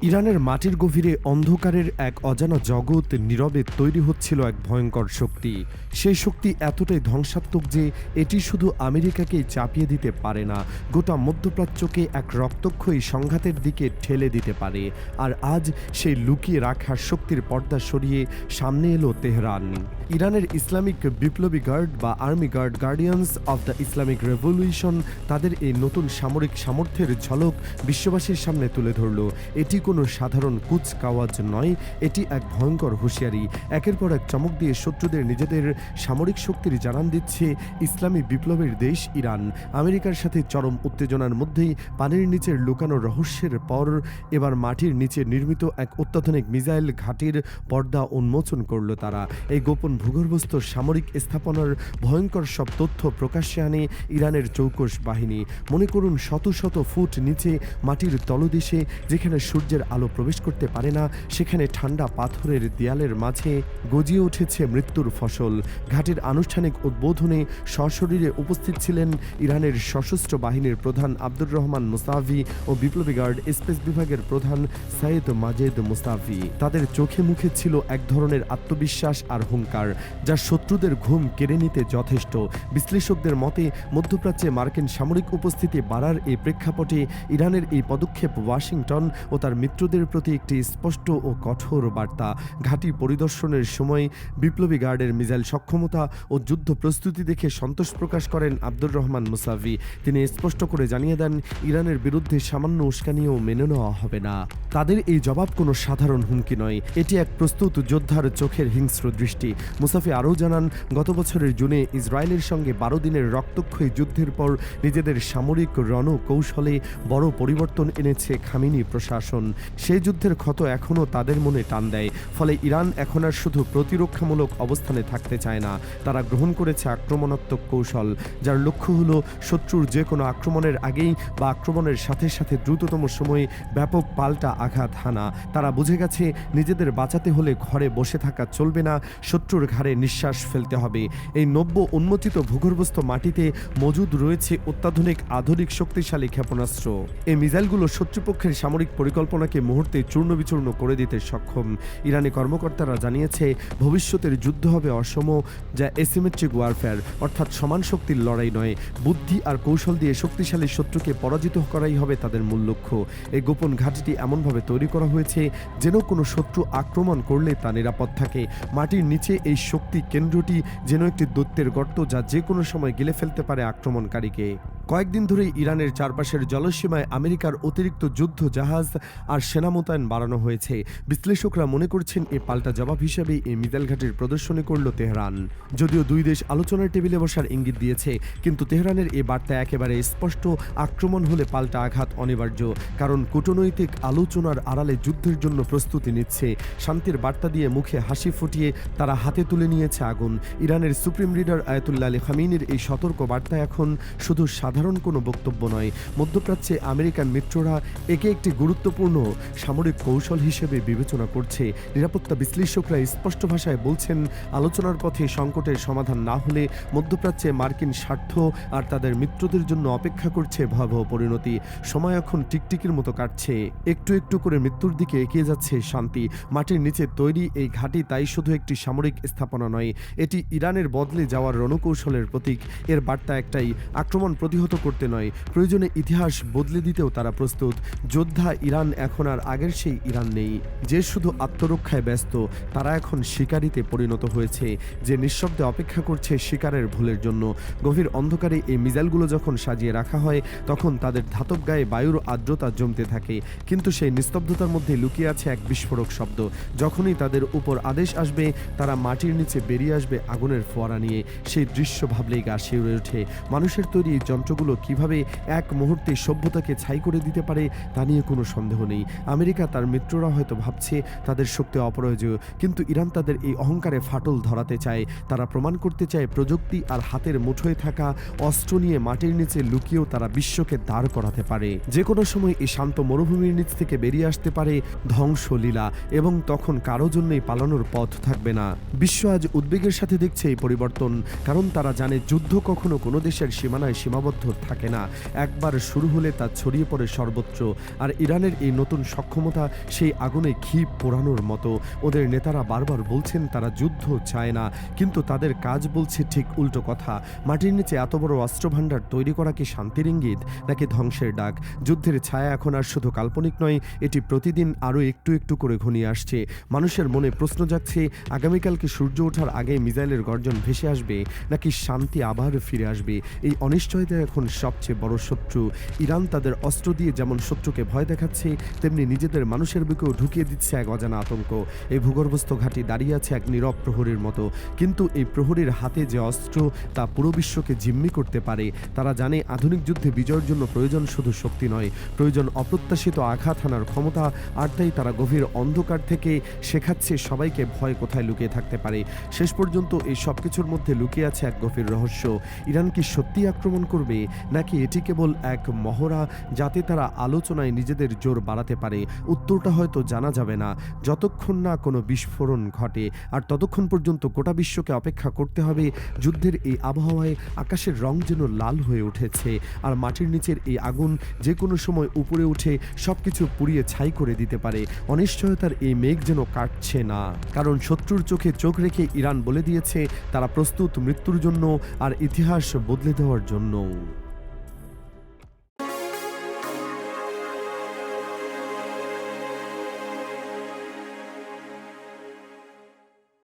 ইরানের মাটির গভীরে অন্ধকারের এক অজানা জগৎ নীরবে তৈরি হচ্ছিল এক ভয়ঙ্কর শক্তি। সেই শক্তি এতটাই ধ্বংসাত্মক যে এটি শুধু আমেরিকাকেই চাপিয়ে দিতে পারে না, গোটা মধ্যপ্রাচ্যকে এক রক্তক্ষয়ী সংঘাতের দিকে ঠেলে দিতে পারে। আর আজ সেই লুকিয়ে রাখা শক্তির পর্দা সরিয়ে সামনে এলো তেহরান। ইরানের ইসলামিক বিপ্লবী গার্ড বা army guard, guardians of the Islamic revolution, তাদের এই নতুন সামরিক সামর্থ্যের ঝলক বিশ্ববাসীর সামনে তুলে ধরল। এটি কোনো সাধারণ কুচকাওয়াজ নয়, এটি এক ভয়ঙ্কর হুঁশিয়ারি। একের পর এক চমক দিয়ে শত্রুদের নিজেদের সামরিক শক্তির জানান দিচ্ছে ইসলামী বিপ্লবের দেশ ইরান। আমেরিকার সাথে চরম উত্তেজনার মধ্যেই পানির নিচের লুকানো রহস্যের পর এবার মাটির নিচে নির্মিত এক অত্যাধুনিক মিসাইল ঘাঁটির পর্দা উন্মোচন করল তারা। এই গোপন ভূগর্ভস্থ সামরিক স্থাপনার ভয়ঙ্কর সব তথ্য প্রকাশ্যে আনে ইরানের চৌকস বাহিনী। মনে করুন, শত শত ফুট নিচে মাটির তলদেশে, যেখানে সূর্যের আলো প্রবেশ করতে পারে না, সেখানে ঠান্ডা পাথরের দেয়ালের মাঝে গজিয়ে উঠেছে মৃত্যুর ফসল। ঘাটের আনুষ্ঠানিক উদ্বোধনে সশরীরে উপস্থিত ছিলেন ইরানের সশস্ত্র বাহিনীর প্রধান আব্দুর রহমান মুসাভি ও বিপ্লবী গার্ড স্পেস বিভাগের প্রধান সাইয়েদ মাজেদ মুস্তাফি। তাদের চোখে মুখে ছিল এক ধরনের আত্মবিশ্বাস আর হুঙ্কার, যা শত্রুদের ঘুম কেড়ে নিতে যথেষ্ট। বিশ্লেষকদের মতে, মধ্যপ্রাচ্যে মার্কিন সামরিক উপস্থিতি বাড়ার এই প্রেক্ষাপটে ইরানের এই পদক্ষেপ ওয়াশিংটন ও তার মিত্রদের প্রতি একটি স্পষ্ট ও কঠোর বার্তা। ঘাঁটি পরিদর্শনের সময় বিপ্লবী গার্ডের মিসাইল সক্ষমতা ও যুদ্ধ প্রস্তুতি দেখে সন্তোষ প্রকাশ করেন আব্দুর রহমান মুসাভি। তিনি স্পষ্ট করে জানিয়ে দেন, ইরানের বিরুদ্ধে সামান্য উস্কানিও মেনে নেওয়া হবে না। তাদের এই জবাব কোনো সাধারণ হুমকি নয়, এটি এক প্রস্তুত যোদ্ধার চোখের হিংস্র দৃষ্টি। মুসাফি আরও জানান, গত বছরের জুনে ইসরায়েলের সঙ্গে 12 দিনের রক্তক্ষয়ী যুদ্ধের পর নিজেদের সামরিক রণকৌশলে বড় পরিবর্তন এনেছে খামেনি প্রশাসন। সেই যুদ্ধের ক্ষত এখনও তাদের মনে টান দেয়। ফলে ইরান এখন আর শুধু প্রতিরক্ষামূলক অবস্থানে থাকতে চায় না, তারা গ্রহণ করেছে আক্রমণাত্মক কৌশল, যার লক্ষ্য হলো শত্রুর যে কোনো আক্রমণের আগেই বা আক্রমণের সাথে সাথে দ্রুততম সময়ে ব্যাপক পাল্টা আঘাত হানা। তারা বুঝে গেছে, নিজেদের বাঁচাতে হলে ঘরে বসে থাকা চলবে না, শত্রুর ঘাড়ে নিঃশ্বাস ফেলতে হবে। এই নব্য উন্মোচিত ভূগর্ভস্থ মাটিতে মজুদ রয়েছে অত্যাধুনিক আধুনিক শক্তিশালী ক্ষেপণাস্ত্র। এই মিসাইলগুলো শত্রুপক্ষের সামরিক পরিকল্পনাকে মুহূর্তে চূর্ণবিচূর্ণ করে দিতে সক্ষম। ইরানি কর্মকর্তারা জানিয়েছে, ভবিষ্যতের যুদ্ধ হবে অসম, যা এসিমেট্রিক ওয়ারফেয়ার, অর্থাৎ সমান শক্তির লড়াই নয়। বুদ্ধি আর কৌশল দিয়ে শক্তিশালী শত্রুকে পরাজিত করাই হবে তাদের মূল লক্ষ্য। এই গোপন ঘাঁটিটি এমনভাবে তৈরি করা হয়েছে যেন কোনো শত্রু আক্রমণ করলে তা নিরাপদ থাকে। মাটির নিচে এই শক্তি কেন্দ্রটি যেন একটি দৈত্যের গর্ত, যা যে কোনো সময় গিলে ফেলতে পারে আক্রমণকারীকে। কয়েকদিন ধরেই ইরানের চারপাশের জলসীমায় আমেরিকার অতিরিক্ত যুদ্ধ জাহাজ আর সেনা মোতায়েন বাড়ানো হয়েছে। বিশ্লেষকরা মনে করছেন, এ পাল্টা জবাব হিসেবে এই মিসাইল ঘাঁটির প্রদর্শনী করল তেহরান। যদিও দুই দেশ আলোচনার টেবিলে বসার ইঙ্গিত দিয়েছে, কিন্তু তেহরানের এ বার্তা একেবারে স্পষ্ট, আক্রমণ হলে পাল্টা আঘাত অনিবার্য। কারণ কূটনৈতিক আলোচনার আড়ালে যুদ্ধের জন্য প্রস্তুতি নিচ্ছে। শান্তির বার্তা দিয়ে মুখে হাসি ফুটিয়ে তারা হাতে তুলে নিয়েছে আগুন। ইরানের সুপ্রিম লিডার আয়াতুল্লাহ আলী খামেনির এই সতর্ক বার্তা এখন শুধু সাধারণ কোনো বক্তব্য নয়। মধ্যপ্রাচ্যে আমেরিকান মিত্ররা একে একটি গুরুত্বপূর্ণ সামরিক কৌশল হিসেবে বিবেচনা করছে। নিরাপত্তা বিশ্লেষকরা স্পষ্ট ভাষায় বলছেন, আলোচনার পথে সংকটের সমাধান না হলে মধ্যপ্রাচ্যে মার্কিন স্বার্থ আর তাদের মিত্রদের জন্য অপেক্ষা করছে ভয়াবহ পরিণতি। সময় এখন টিকটিকির মতো কাটছে, একটু একটু করে মৃত্যুর দিকে এগিয়ে যাচ্ছে শান্তি। মাটির নিচে তৈরি এই ঘাঁটি তাই শুধু একটি সামরিক স্থাপনা নয়, এটি ইরানের বদলে যাওয়ার রণকৌশলের প্রতীক। এর বার্তা একটাই, আক্রমণ প্রতিহত করতে নয়, প্রয়োজনে ইতিহাস বদলে দিতেও তারা প্রস্তুত। যোদ্ধা ইরান এখন আর আগের সেই ইরান নেই, যে শুধু আত্মরক্ষায় ব্যস্ত। তারা এখন শিকারিতে পরিণত হয়েছে, যে নিঃশব্দে অপেক্ষা করছে শিকারের ভুলের জন্য। গভীর অন্ধকারে এই মিসাইলগুলো যখন সাজিয়ে রাখা হয়, তখন তাদের ধাতব গায়ে বায়ুর আর্দ্রতা জমতে থাকে, কিন্তু সেই নিস্তব্ধতার মধ্যে লুকিয়ে আছে এক বিস্ফোরক শব্দ। যখনই তাদের উপর আদেশ আসবে, তারা মাটির নিচে বেরিয়ে আসবে আগুনের ফোয়ারা নিয়ে। সেই দৃশ্য ভাবলেই গা শিউরে ওঠে। মানুষের তৈরি এই যন্ত্রগুলো কিভাবে এক মুহূর্তে সভ্যতাকে ছাই করে দিতে পারে, তা নিয়ে কোনো সন্দেহ নেই। আমেরিকা তার মিত্ররা হয়তো ভাবছে তাদের শক্তি অপরাজেয়, কিন্তু ইরান তাদের এই অহংকারে ফাটল ধরাতে চায়। তারা প্রমাণ করতে চায়, প্রযুক্তি আর হাতের মুঠোয় থাকা অস্ত্র নিয়ে মাটির নিচে লুকিয়েও তারা বিশ্বকে দাঁড় করাতে পারে। যে কোনো সময় এই শান্ত মরুভূমির নিচ থেকে বেরিয়ে আসতে পারে ধ্বংসলীলা, এবং তখন কারো জন্যই পালানোর পথ থাকবে না। বিশ্ব আজ উদ্বেগের সাথে দেখছে এই পরিবর্তন, কারণ তারা জানে যুদ্ধ কখনো কোনো দেশের সীমানায় সীমাবদ্ধ যুদ্ধ থাকে না, একবার শুরু হলে তা ছড়িয়ে পড়ে সর্বত্র। আর ইরানের এই নতুন সক্ষমতা সেই আগুনে ঘি পোড়ানোর মতো। ওদের নেতারা বারবার বলছেন তারা যুদ্ধ চায় না, কিন্তু তাদের কাজ বলছে ঠিক উল্টো কথা। মাটির নিচে এত বড় অস্ত্রভাণ্ডার তৈরি করা কি শান্তির ইঙ্গিত নাকি ধ্বংসের ডাক? যুদ্ধের ছায়া এখন আর শুধু কাল্পনিক নয়, এটি প্রতিদিন আরও একটু একটু করে ঘনিয়ে আসছে। মানুষের মনে প্রশ্ন জাগছে, আগামীকালকে সূর্য ওঠার আগে মিসাইলের গর্জন ভেসে আসবে নাকি শান্তি আবার ফিরে আসবে? এই অনিশ্চয়তা এখন সবচেয়ে বড় শত্রু। ইরান তাদের অস্ত্র দিয়ে যেমন শত্রুকে ভয় দেখাচ্ছে, তেমনি নিজেদের মানুষের বুকেও ঢুকিয়ে দিচ্ছে এক অজানা আতঙ্ক। এই ভূগর্ভস্থ ঘাঁটি দাঁড়িয়ে আছে এক নীরব প্রহরীর মতো, কিন্তু এই প্রহরীর হাতে যে অস্ত্র তা পুরো বিশ্বকে জিম্মি করতে পারে। তারা জানে আধুনিক যুদ্ধে বিজয়ের জন্য প্রয়োজন শুধু শক্তি নয়, প্রয়োজন অপ্রত্যাশিত আঘাত হানার ক্ষমতা। আর তাই তারা গভীর অন্ধকার থেকে শেখাচ্ছে সবাইকে ভয় কোথায় লুকিয়ে থাকতে পারে। শেষ পর্যন্ত এই সব কিছুর মধ্যে লুকিয়ে আছে এক গভীর রহস্য। ইরান কি সত্যি আক্রমণ করবে, নাকি এটি কেবল এক মহড়া যাতে তারা আলোচনায় নিজেদের জোর বাড়াতে পারে? উত্তরটা হয়তো জানা যাবে না যতক্ষণ না কোনো বিস্ফোরণ ঘটে। আর ততক্ষণ পর্যন্ত গোটা বিশ্বকে অপেক্ষা করতে হবে। যুদ্ধের এই আবহাওয়ায় আকাশের রং যেন লাল হয়ে উঠেছে, আর মাটির নিচের এই আগুন যে কোনো সময় উপরে উঠে সবকিছু পুড়িয়ে ছাই করে দিতে পারে। অনিশ্চয়তার এই মেঘ যেন কাটছে না, কারণ শত্রুর চোখে চোখ রেখে ইরান বলে দিয়েছে তারা প্রস্তুত মৃত্যুর জন্য আর ইতিহাস বদলে দেওয়ার জন্য।